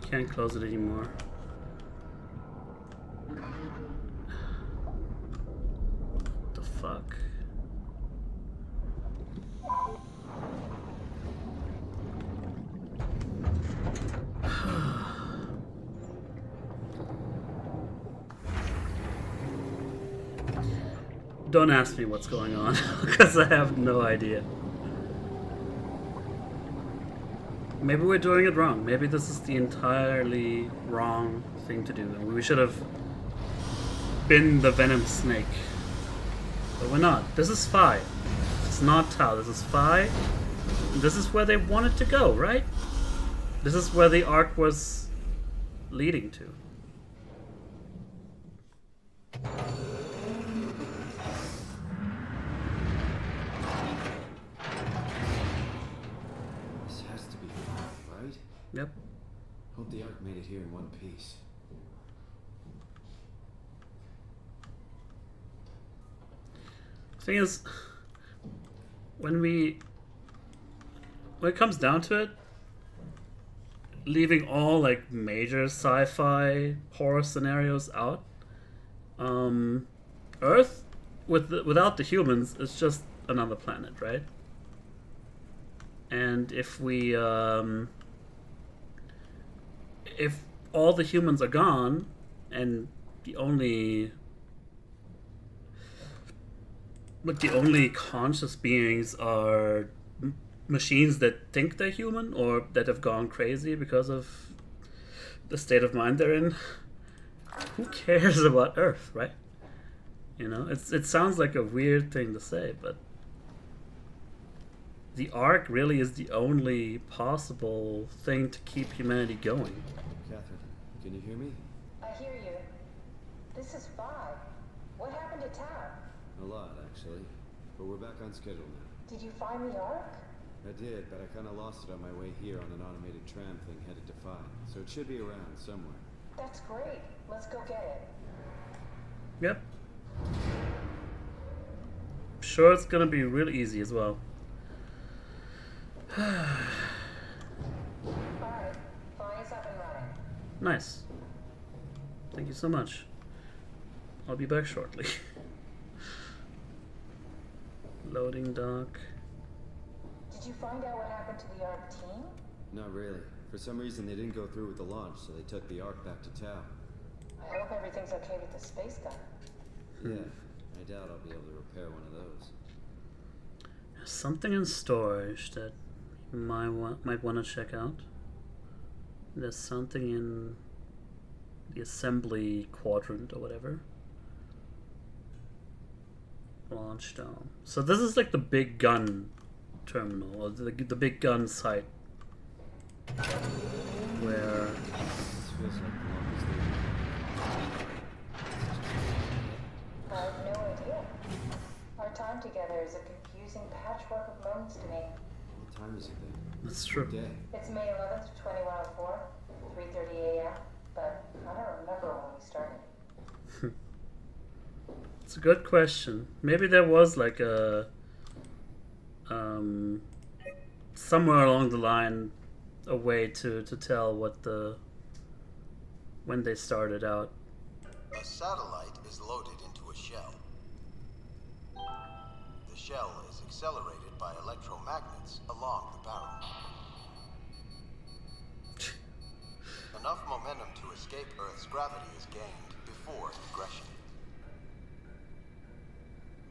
Can't close it anymore. What the fuck? Don't ask me what's going on, because I have no idea. Maybe we're doing it wrong. Maybe this is the entirely wrong thing to do. And we should have been the Venom Snake. But we're not. This is Phi. It's not Tau. This is Phi. And this is where they wanted to go, right? This is where the arc was leading to. Yep. Hope the Ark made it here in one piece. Thing is, when it comes down to it, leaving all like major sci-fi horror scenarios out, Earth without the humans is just another planet, right? And if we if all the humans are gone and the only conscious beings are machines that think they're human or that have gone crazy because of the state of mind they're in, who cares about Earth, right? You know, it sounds like a weird thing to say, but the Ark really is the only possible thing to keep humanity going. Catherine, can you hear me? I hear you. This is Phi. What happened to Tau? A lot, actually. But we're back on schedule now. Did you find the Ark? I did, but I kind of lost it on my way here on an automated tram thing headed to Phi. So it should be around somewhere. That's great. Let's go get it. Yep. Sure, it's gonna be real easy as well. Alright. Phi is up and running. Nice. Thank you so much. I'll be back shortly. Loading dock. Did you find out what happened to the Ark team? Not really. For some reason, they didn't go through with the launch, so they took the Ark back to Tau. I hope everything's okay with the space gun. Yeah, I doubt I'll be able to repair one of those. There's something in storage that you might want to check out. There's something in the assembly quadrant or whatever. Launch dome. So this is like the big gun terminal, or the big gun site, where This feels like the longest I have no idea. Our time together is a confusing patchwork of moments to me. What time is it then? that's true. What day? It's May 11th, 2104, 3:30 a.m., but I don't remember when we started. It's a good question. Maybe there was like a somewhere along the line a way to tell when they started out. A satellite is loaded into a shell. The shell is accelerated by electromagnets along the barrel. Enough momentum to escape Earth's gravity is gained before ingression.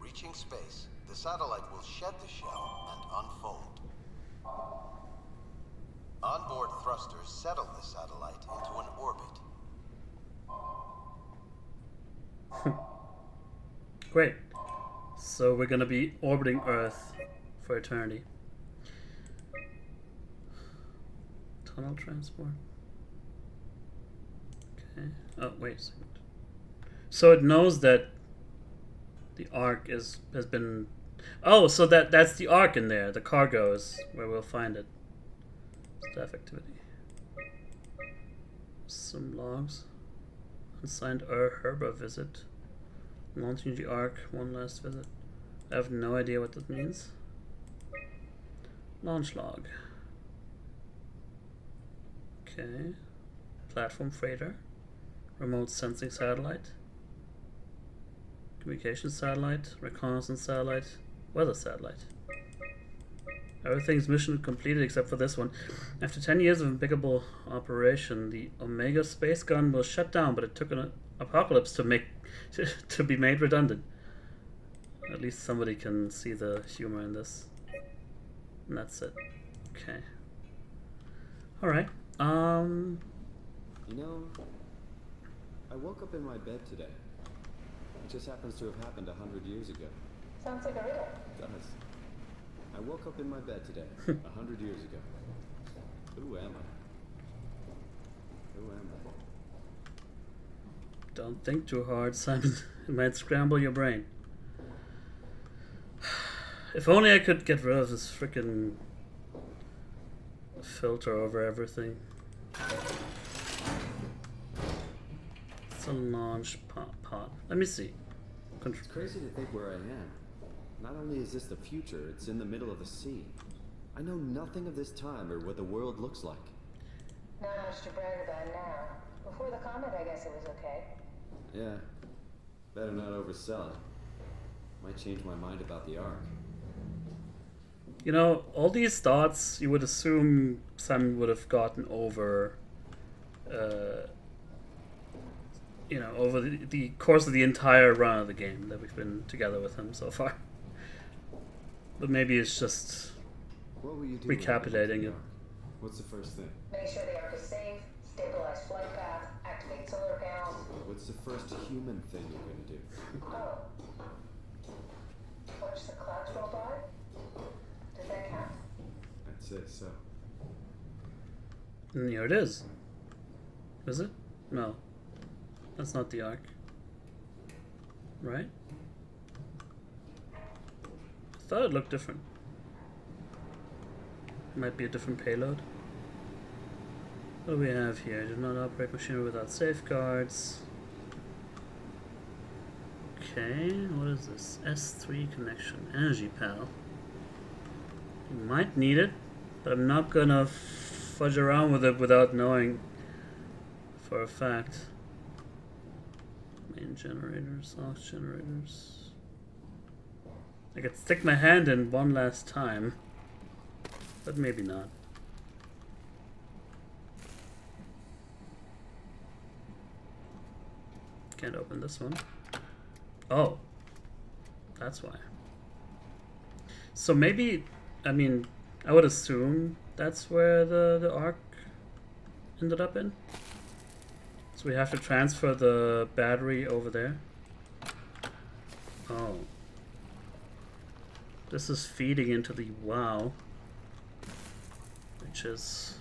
Reaching space, the satellite will shed the shell and unfold. Onboard thrusters settle the satellite into an orbit. Great. So we're gonna be orbiting Earth for eternity. Tunnel transport. Okay. Oh, wait a second. So it knows that the Ark has been. Oh, so that's the Ark in there. The cargo is where we'll find it. Staff activity. Some logs. Unsigned Herba visit. Launching the Ark. One last visit. I have no idea what that means. Launch log. Okay. platform freighter, remote sensing satellite, communication satellite, reconnaissance satellite, weather satellite. Everything's mission completed except for this one. After 10 years of impeccable operation, the Omega space gun was shut down, but it took an apocalypse to be made redundant. At least somebody can see the humor in this. And that's it. Okay. Alright. You know, I woke up in my bed today. It just happens to have happened 100 years ago. Sounds like a riddle. It does. I woke up in my bed today, 100 years ago. Who am I? Who am I? Don't think too hard, Simon. It might scramble your brain. If only I could get rid of this frickin' filter over everything. It's a launch pod. Let me see. It's crazy to think where I am. Not only is this the future, it's in the middle of the sea. I know nothing of this time or what the world looks like. Not much to brag about now. Before the comet, I guess it was okay. Yeah. Better not oversell it. Might change my mind about the Ark. You know, all these thoughts you would assume Simon would have gotten over, you know, over the course of the entire run of the game that we've been together with him so far. But maybe it's just What will you do recapitulating it. What's the first thing? Make sure the Ark is safe, stabilize flight path, activate solar panels. What's the first human thing you're gonna do? Oh. Watch the clouds roll by? Does that count? I'd say so. And here it is. Is it? No. That's not the Ark. Right? I thought it looked different. Might be a different payload. What do we have here? Do not operate machinery without safeguards. Okay, what is this? S3 connection. Energy pal. You might need it, but I'm not gonna fudge around with it without knowing for a fact. Main generators, aux generators. I could stick my hand in one last time, but maybe not. Can't open this one. Oh, that's why. So maybe, I mean, I would assume that's where the Ark ended up in. So we have to transfer the battery over there. Oh. This is feeding into the WoW, which is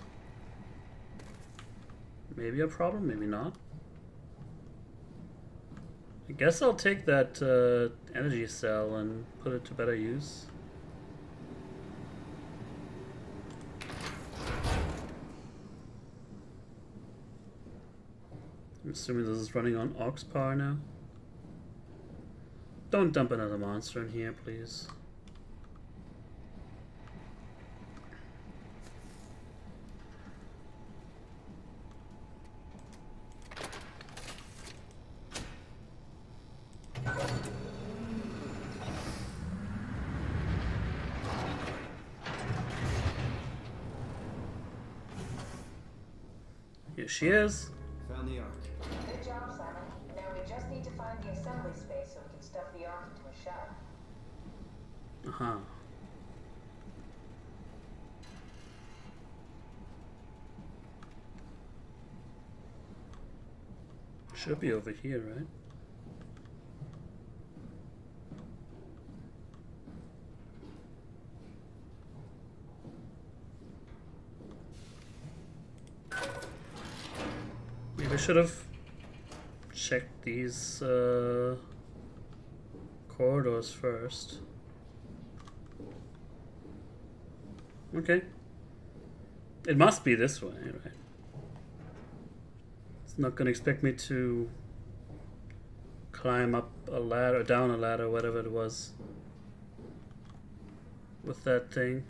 maybe a problem, maybe not. I guess I'll take that energy cell and put it to better use. I'm assuming this is running on aux power now. Don't dump another monster in here, please. Here she is. Found the Ark. Good job, Simon. Now we just need to find the assembly space so we can stuff the Ark into a shell. Uh-huh. Should be over here, right? Maybe I should have checked these corridors first. Okay. It must be this way, right? It's not gonna expect me to climb up a ladder, down a ladder, whatever it was, with that thing.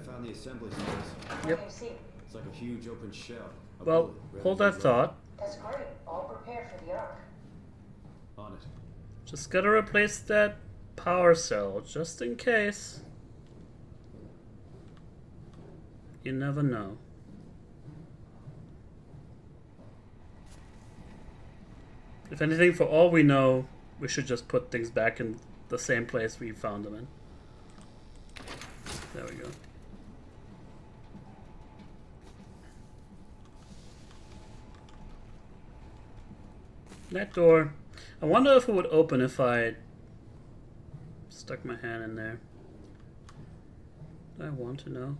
found the assembly space. What Yep. do you see? It's like a huge open shell. A Well, bullet ready hold to that roll. thought. That's great. All prepared for the Ark. On it. Just gotta replace that power cell, just in case. You never know. If anything, for all we know, we should just put things back in the same place we found them in. There we go. That door. I wonder if it would open if I stuck my hand in there. I want to know.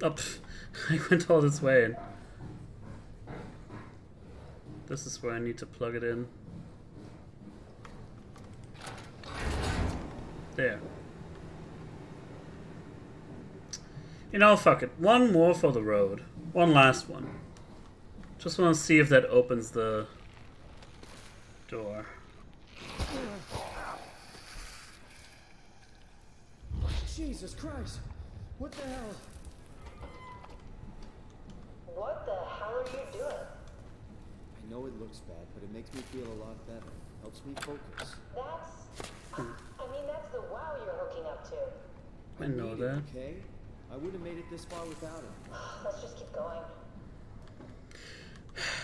Oh, pff, I went all this way and this is where I need to plug it in. There. You know, fuck it. One more for the road. One last one. Just want to see if that opens the door. Jesus Christ! What the hell? What the hell are you doing? I know it looks bad, but it makes me feel a lot better. Helps me focus. That's the wow you're hooking up to. I know need that. it, okay? I wouldn't have made it this far without it. Let's just keep going.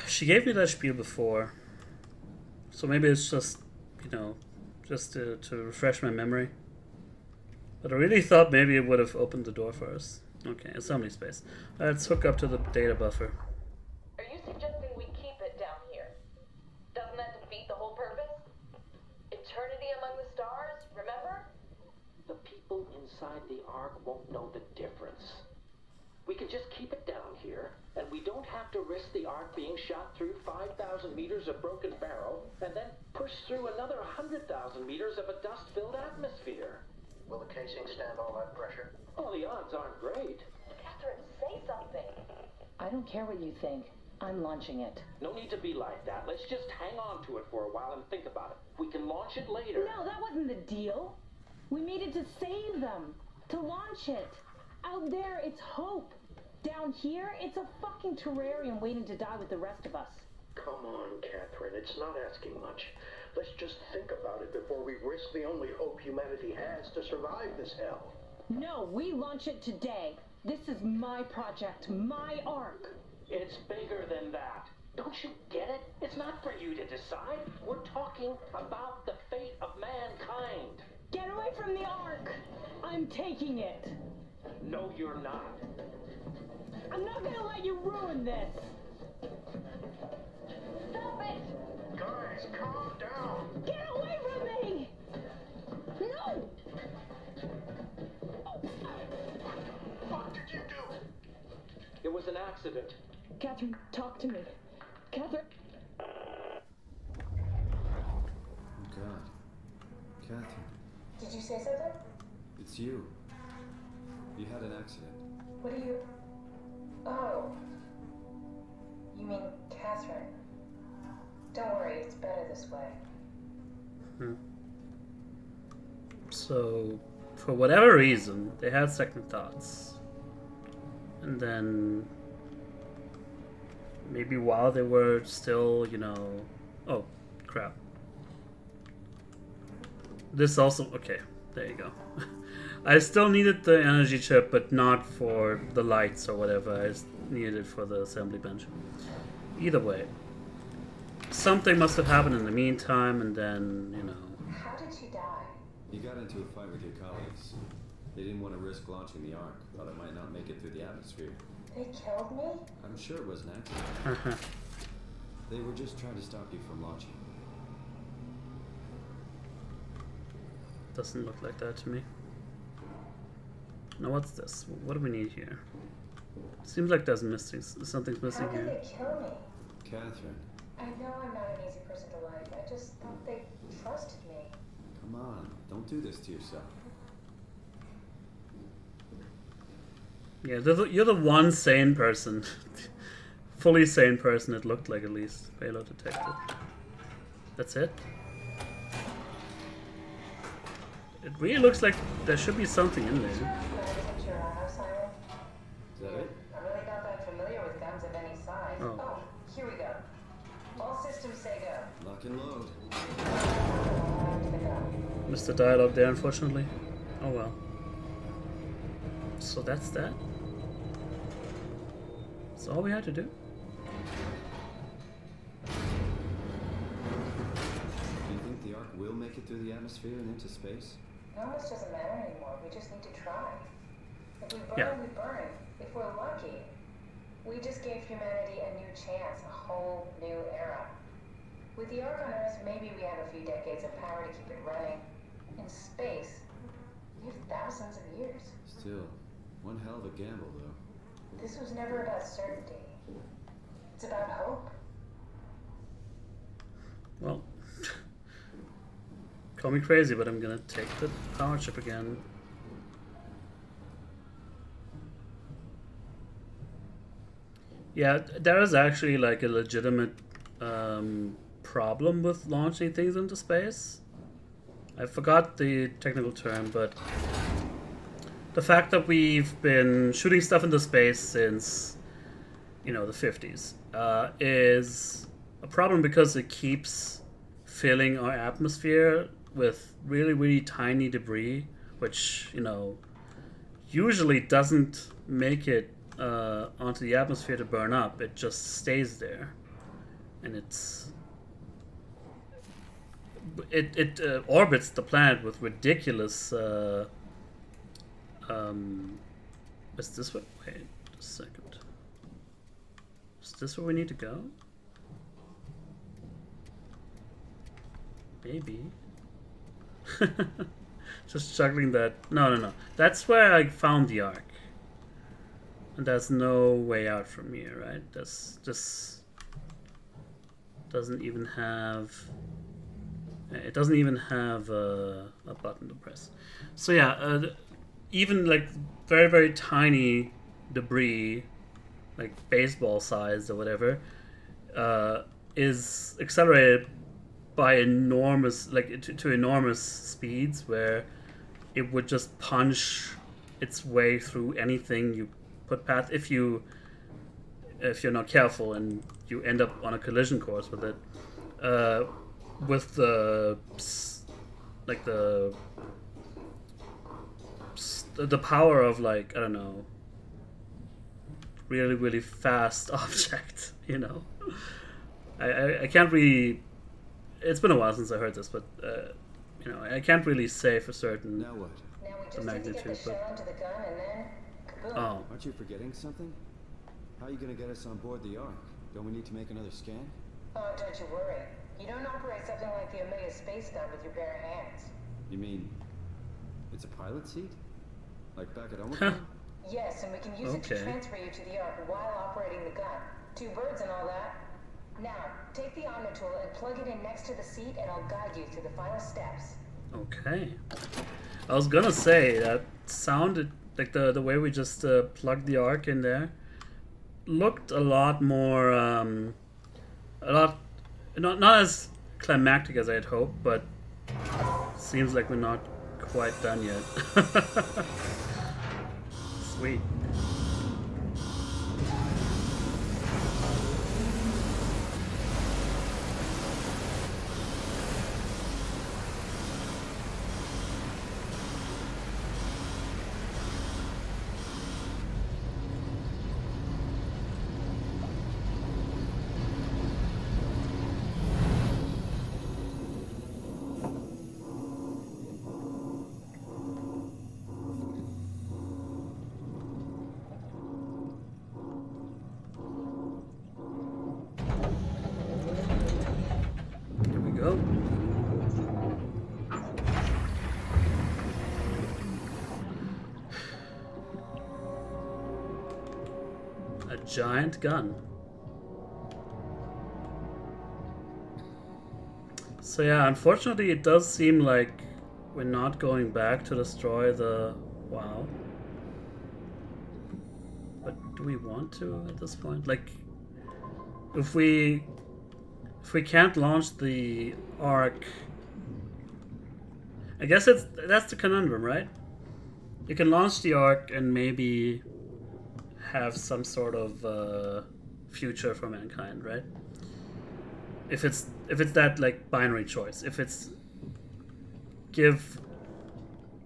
She gave me that spiel before. So maybe it's just, you know, just to refresh my memory. But I really thought maybe it would have opened the door for us. Okay, assembly space. Let's hook up to the data buffer. Are you suggesting we keep it down here? Doesn't that defeat the whole purpose? Eternity among the stars, remember? The people inside the Ark won't know the difference. We can just keep it down here, and we don't have to risk the Ark being shot through 5,000 meters of broken barrel, and then push through another 100,000 meters of a dust-filled atmosphere. Will the casing stand all that pressure? Oh, the odds aren't great. Catherine, say something. I don't care what you think. I'm launching it. No need to be like that. Let's just hang on to it for a while and think about it. We can launch it later. No, that wasn't the deal. We made it to save them. To launch it. Out there, it's hope. Down here, it's a fucking terrarium waiting to die with the rest of us. Come on, Catherine. It's not asking much. Let's just think about it before we risk the only hope humanity has to survive this hell. No, we launch it today. This is my project, my Ark. It's bigger than that. Don't you get it? It's not for you to decide. We're talking about the fate of mankind. Get away from the Ark. I'm taking it. No, you're not. I'm not gonna let you ruin this. Stop it! Guys, calm down. Get away from me! No! What did you do? It was an accident. Catherine, talk to me. Catherine. Oh God. Catherine, Did you say something? it's you. You had an accident. What do you... Oh. You mean Catherine. Don't worry, it's better this way. So, for whatever reason, they had second thoughts. And then, maybe while they were still, you know... Oh, crap. This also... Okay, there you go. I still needed the energy chip, but not for the lights or whatever. I just needed it for the assembly bench. Either way. Something must have happened in the meantime, and then, you know... How did she die? You got into a fight with your colleagues. They didn't want to risk launching the Ark. Thought it might not make it through the atmosphere. They killed me? I'm sure it was an accident. They were just trying to stop you from launching. Doesn't look like that to me. Now what's this? What do we need here? Seems like there's something's missing How could here. they kill me? Catherine, I know I'm not an easy person to like. I just thought they trusted me. come on. Don't do this to yourself. Yeah, you're the one sane person. Fully sane person it looked like, at least. Payload detected. That's it? It really looks like there should be something in there. Can I picture our house, Simon? Is that it? I'm really not that familiar with guns of any size. Oh. Oh, here we go. All systems say go. Lock and load. To the gun. Missed the dialogue there, unfortunately. Oh well. So that's that. That's all we had to do. Do you think the Ark will make it through the atmosphere and into space? No, this doesn't matter anymore. We just need to try. If we burn, Yeah. we burn. If we're lucky, we just gave humanity a new chance, a whole new era. With the Ark on Earth, maybe we have a few decades of power to keep it running. In space, we have thousands of years. Still, one hell of a gamble, though. This was never about certainty. It's about hope. Well, call me crazy, but I'm gonna take the power chip again. Yeah, there is actually like a legitimate problem with launching things into space. I forgot the technical term, but the fact that we've been shooting stuff into space since, you know, the 50s is a problem because it keeps filling our atmosphere with really, really tiny debris, which, you know, usually doesn't make it onto the atmosphere to burn up. It just stays there, and it orbits the planet with ridiculous. Is this what? Wait a second. Is this where we need to go? Maybe. Just juggling that. No. That's where I found the Ark. And there's no way out from here, right? This doesn't even have. It doesn't even have a button to press. So yeah, even like very, very tiny debris, like baseball sized or whatever, is accelerated by enormous, like to enormous speeds, where it would just punch its way through anything you put past, if you're not careful and you end up on a collision course with it, with the power of, like, I don't know, really, really fast object, you know. I can't really. It's been a while since I heard this, but you know, I can't really say for certain. Now what? Now we The just need to get the magnitude, shell but- into the gun and then kaboom. Oh, Aren't you forgetting something? How are you gonna get us on board the Ark? Don't we need to make another scan? Oh, don't you worry. You don't operate something like the Omega space gun with your bare hands. You mean it's a pilot seat? Like back at Omicron? Yes, and we can use it to Okay. transfer you to the Ark while operating the gun. 2 birds and all that. Now, take the Omnitool and plug it in next to the seat, and I'll guide you through the final steps. okay. I was gonna say that sounded like the way we just plugged the Ark in there looked a lot more not as climactic as I had hoped, but seems like we're not quite done yet. Sweet. Here we go. A giant gun. So yeah, unfortunately it does seem like we're not going back to destroy the WoW. But do we want to at this point? Like, if we can't launch the Ark, I guess that's the conundrum, right? You can launch the Ark and maybe have some sort of future for mankind, right? If it's that like binary choice, if it's give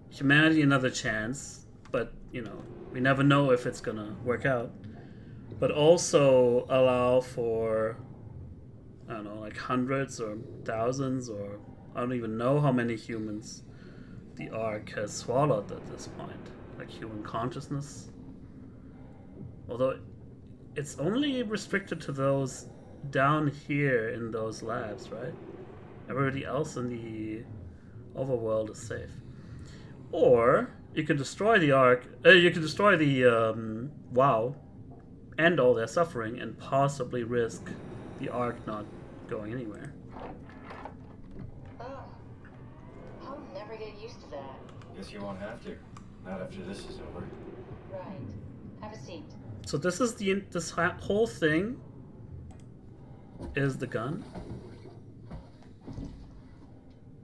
humanity another chance, but you know we never know if it's gonna work out, but also allow for I don't know like hundreds or thousands or I don't even know how many humans the Ark has swallowed at this point, like human consciousness. Although it's only restricted to those down here in those labs, right? Everybody else in the overworld is safe. Or you can destroy the Ark, you can destroy the WoW, end all their suffering, and possibly risk the Ark not going anywhere. Oh, I'll never get used to that. Guess you won't have to. Not after this is over. Right. Have a seat. So this is this whole thing is the gun,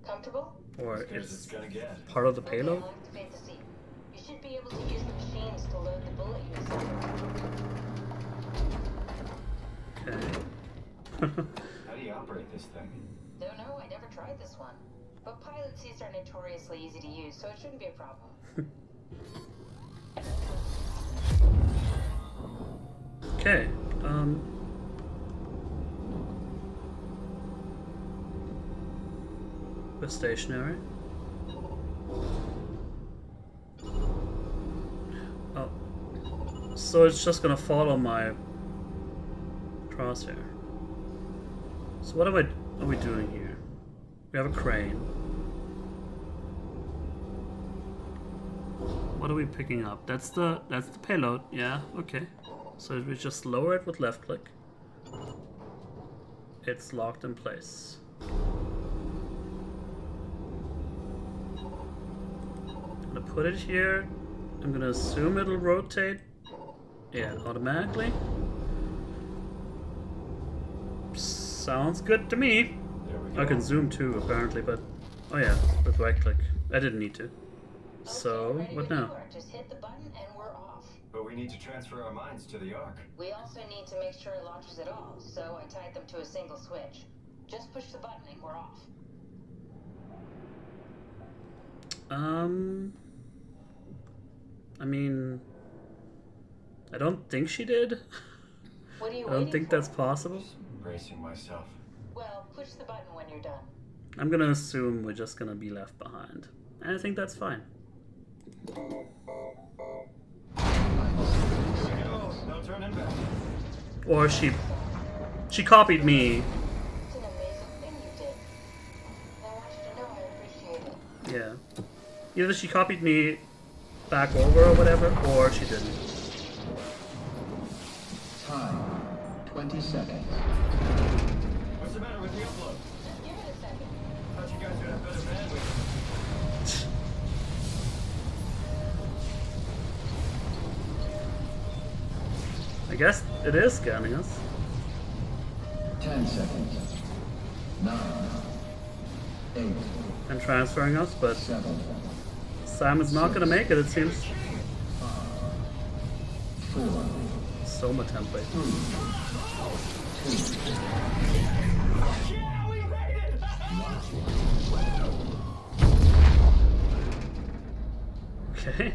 Comfortable? or As good as it's it's gonna get. part of the Okay, payload. I'll activate the seat. You should be able to use the machines to load the bullet you assembled. Okay. How do you operate this thing? Don't know, I never tried this one. But pilot seats are notoriously easy to use, so it shouldn't be a problem. Okay. We're stationary. Oh. So it's just gonna follow my crosshair. So what are we doing here? We have a crane. What are we picking up? That's the payload. Yeah, okay. So we just lower it with left click. It's locked in place. I'm gonna put it here. I'm gonna assume it'll rotate. Yeah, automatically. Sounds good to me. There we go. I can zoom too, apparently, but oh yeah, with right click. I didn't need to. So Okay, ready what when now? you are. Just hit the button and we're off. But we need to transfer our minds to the Ark. We also need to make sure it launches at all, so I tied them to a single switch. Just push the button and we're off. I mean, I don't think she did. What are you I waiting don't think for? that's possible. Just bracing myself. Well, push the button when you're done. I'm gonna assume we're just gonna be left behind. And I think that's fine. Here we go. No turning back. Or she copied me. It's an amazing thing you did. I want you to know I appreciate it. Yeah. Either she copied me back over or whatever, or she didn't. Time, 20 seconds. What's the matter with the upload? Just give it a second. Thought you guys would have better bandwidth. I guess it is scanning us. 10 seconds. 9, 8, And transferring us, but 7, Simon's not gonna make it seems. 4, SOMA template. 2, Yeah, we made it! Okay.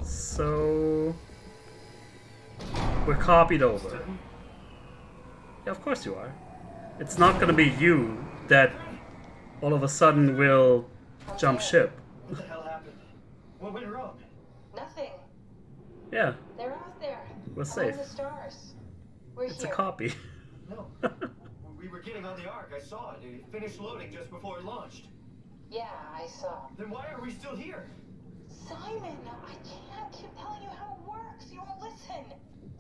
So we're copied over. Yeah, of course you are. It's not gonna be you that all of a sudden will jump ship. What the hell happened? What went wrong? Nothing. Yeah, They're out there. we're Among safe. the stars. We're It's a here. copy. No. We were getting on the Ark. I saw it. It finished loading just before it launched. Yeah, I saw. Then why are we still here? Simon, I can't keep telling you how it works. You won't listen.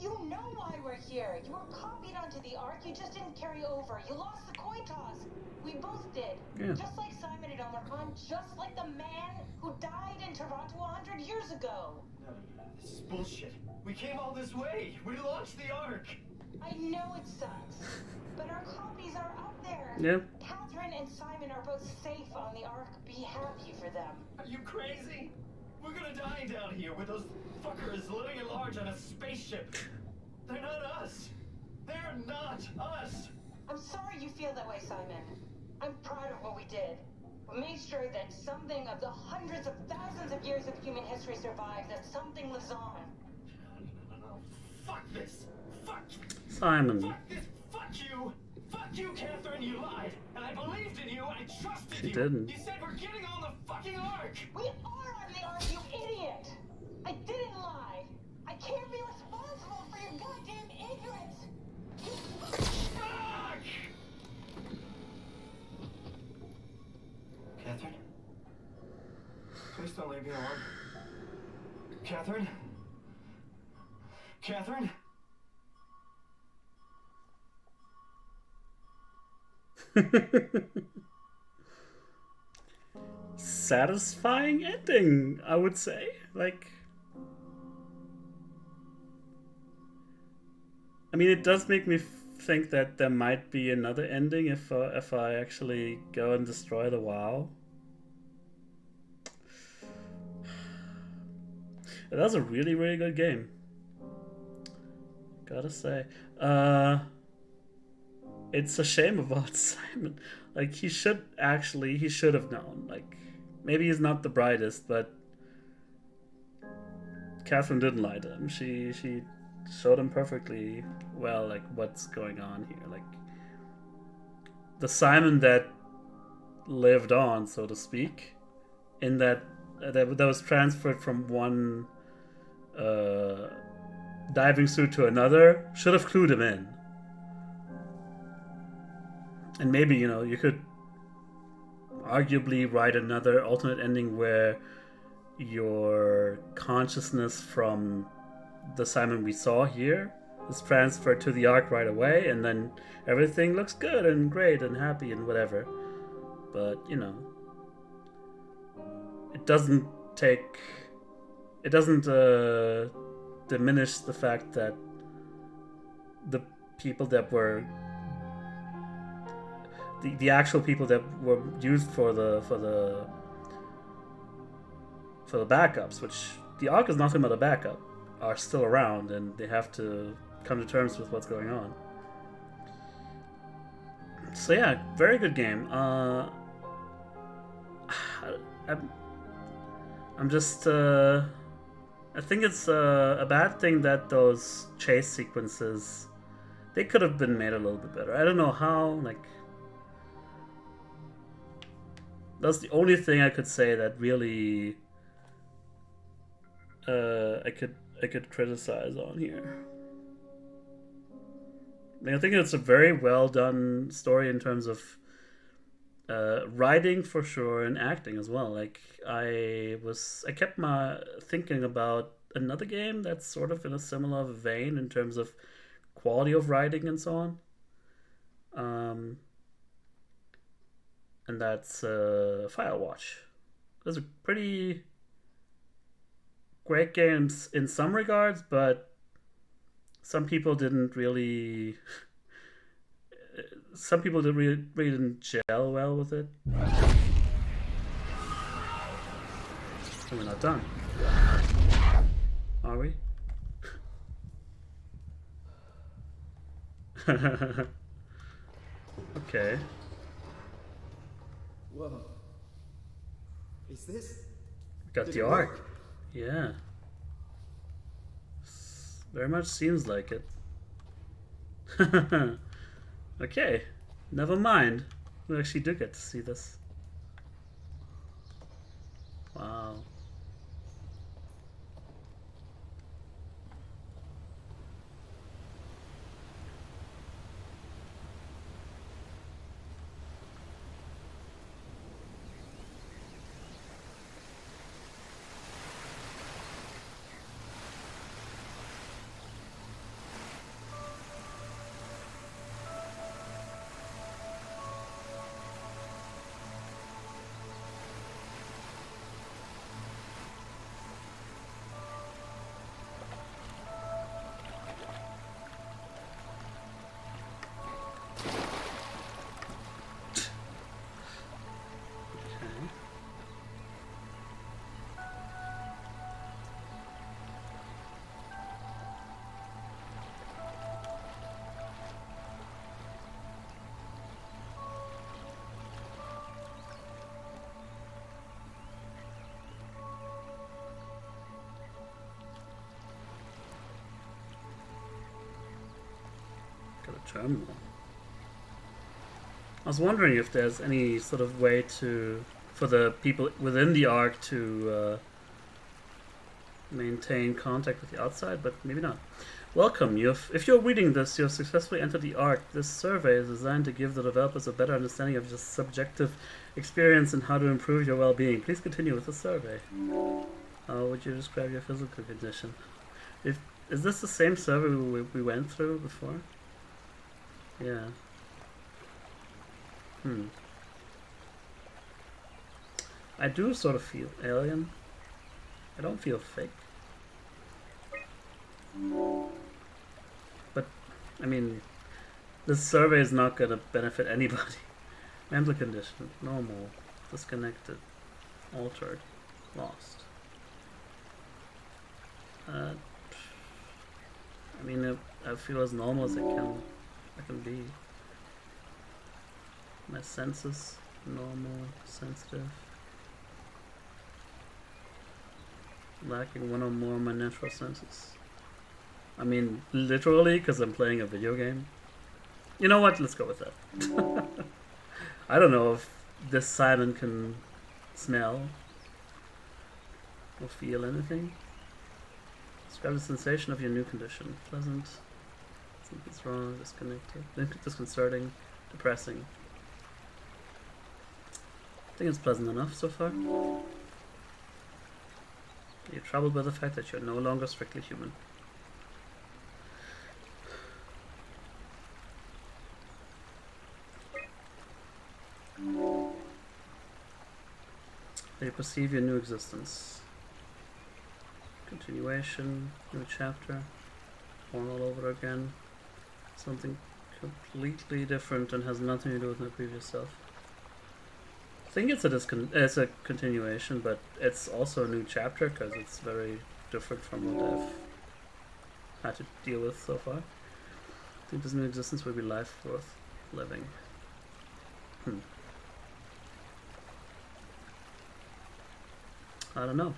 You know why we're here. You were copied onto the Ark. You just didn't carry over. You lost the coin toss. We both did. Yeah. Just like Simon and Elmer Khan, just like the man who died in Toronto 100 years ago. No, this is bullshit. We came all this way. We launched the Ark. I know it sucks, but our copies are out there. Yeah. Catherine and Simon are both safe on the Ark, be happy for them. Are you crazy? We're gonna die down here with those fuckers living at large on a spaceship. They're not us. They're not us. I'm sorry you feel that way, Simon. I'm proud of what we did. We made sure that something of the hundreds of thousands of years of human history survives, that something lives on. No. Fuck this. Fuck. Simon. Fuck this. Fuck you. Fuck you, Catherine. You lied. And I believed in you. I trusted She you. didn't. You said we're getting on the fucking Ark. We are on the Ark, you idiot! I didn't lie. I can't be responsible for your goddamn ignorance. Fuck! Catherine? Please don't leave me alone. Catherine? Catherine? Satisfying ending, I would say. Like, I mean, it does make me think that there might be another ending if I actually go and destroy the WoW. That was a really, really good game. Gotta say. It's a shame about Simon. Like, he should have known. Like, maybe he's not the brightest, but Catherine didn't lie to him. She showed him perfectly well, like, what's going on here. Like, the Simon that lived on, so to speak, in that was transferred from one diving suit to another, should have clued him in. And maybe, you know, you could arguably write another alternate ending where your consciousness from the Simon we saw here is transferred to the Ark right away, and then everything looks good and great and happy and whatever. But, you know, it doesn't diminish the fact that the people that were the actual people that were used for the backups, which the Ark is nothing but a backup, are still around, and they have to come to terms with what's going on. So yeah, very good game. I'm just I think it's a bad thing that those chase sequences, they could have been made a little bit better. I don't know how. Like, that's the only thing I could say that really I could criticize on here. I mean, I think it's a very well done story in terms of writing for sure, and acting as well. Like, I kept my thinking about another game that's sort of in a similar vein in terms of quality of writing and so on. And that's Firewatch. Those are pretty great games in some regards, but some people didn't really didn't gel well with it. And we're not done. Are we? Okay. Whoa. Is this? Got the Ark. Yeah. Very much seems like it. Okay. Never mind. We actually do get to see this. Wow. terminal. I was wondering if there's any sort of way for the people within the Ark to maintain contact with the outside, but maybe not. Welcome. If you're reading this, you have successfully entered the Ark. This survey is designed to give the developers a better understanding of your subjective experience and how to improve your well-being. Please continue with the survey. How would you describe your physical condition? Is this the same survey we went through before? Yeah. I do sort of feel alien. I don't feel fake. But, I mean, this survey is not going to benefit anybody. Mental condition, normal, disconnected, altered, lost. I mean, I feel as normal as I can be. My senses, normal, sensitive. Lacking one or more of my natural senses. I mean, literally, because I'm playing a video game. You know what? Let's go with that. I don't know if this Simon can smell or feel anything. Describe the sensation of your new condition. Pleasant. Something's wrong. Disconnected. Disconcerting. Depressing. I think it's pleasant enough so far. You're troubled by the fact that you're no longer strictly human. They perceive your new existence. Continuation, new chapter, born all over again. Something completely different and has nothing to do with my previous self. I think it's a continuation, but it's also a new chapter because it's very different from what I've had to deal with so far. I think this new existence will be life worth living. I don't know.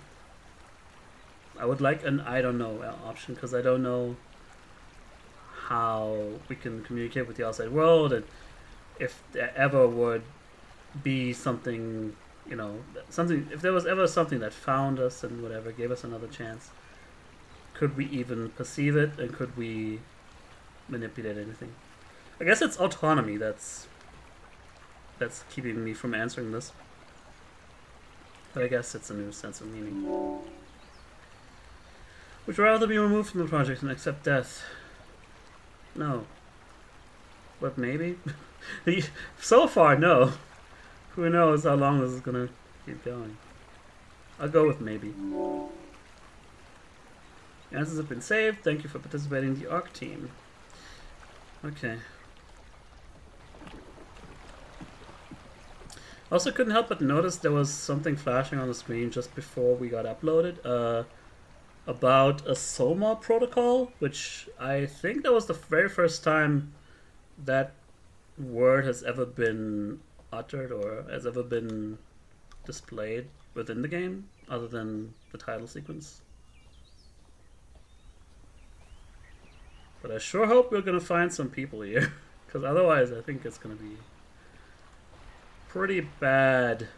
I would like an I don't know option because I don't know how we can communicate with the outside world, and if there ever would be something, you know, if there was ever something that found us and whatever, gave us another chance, could we even perceive it, and could we manipulate anything? I guess it's autonomy that's keeping me from answering this. But I guess it's a new sense of meaning. Would you rather be removed from the project and accept death? No. But maybe? So far, no. Who knows how long this is gonna keep going. I'll go with maybe. The answers have been saved. Thank you for participating in the ARC team. Okay. Also couldn't help but notice there was something flashing on the screen just before we got uploaded about a SOMA protocol, which I think that was the very first time that word has ever been uttered or has ever been displayed within the game, other than the title sequence. But I sure hope we're gonna find some people here, because otherwise I think it's gonna be pretty bad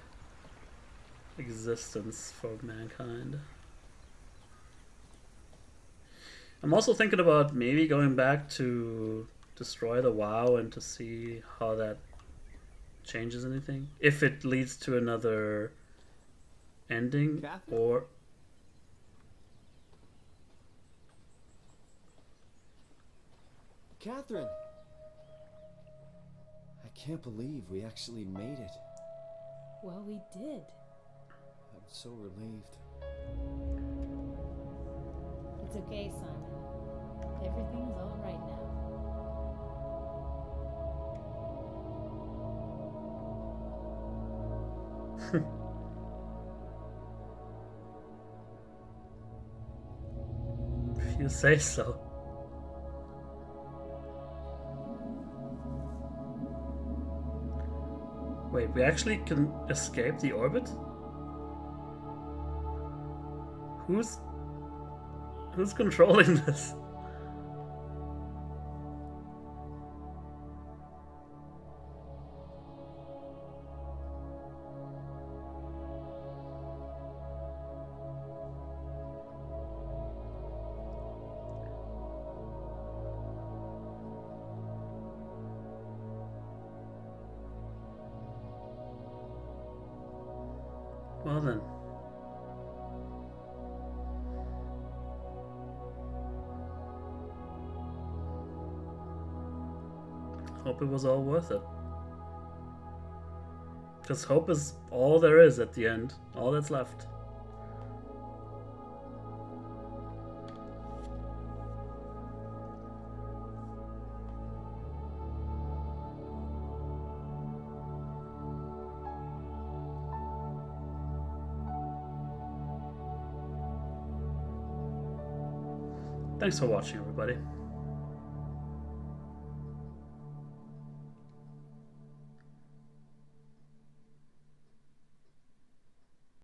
existence for mankind. I'm also thinking about maybe going back to destroy the WoW and to see how that changes anything. If it leads to another ending, Catherine? or... Catherine! I can't believe we actually made it. Well, we did. I'm so relieved. It's okay, Simon. Everything's all right now. If you say so. Wait, we actually can escape the orbit? Who's controlling this? Well then. Hope it was all worth it. Because hope is all there is at the end. All that's left. Thanks for watching, everybody.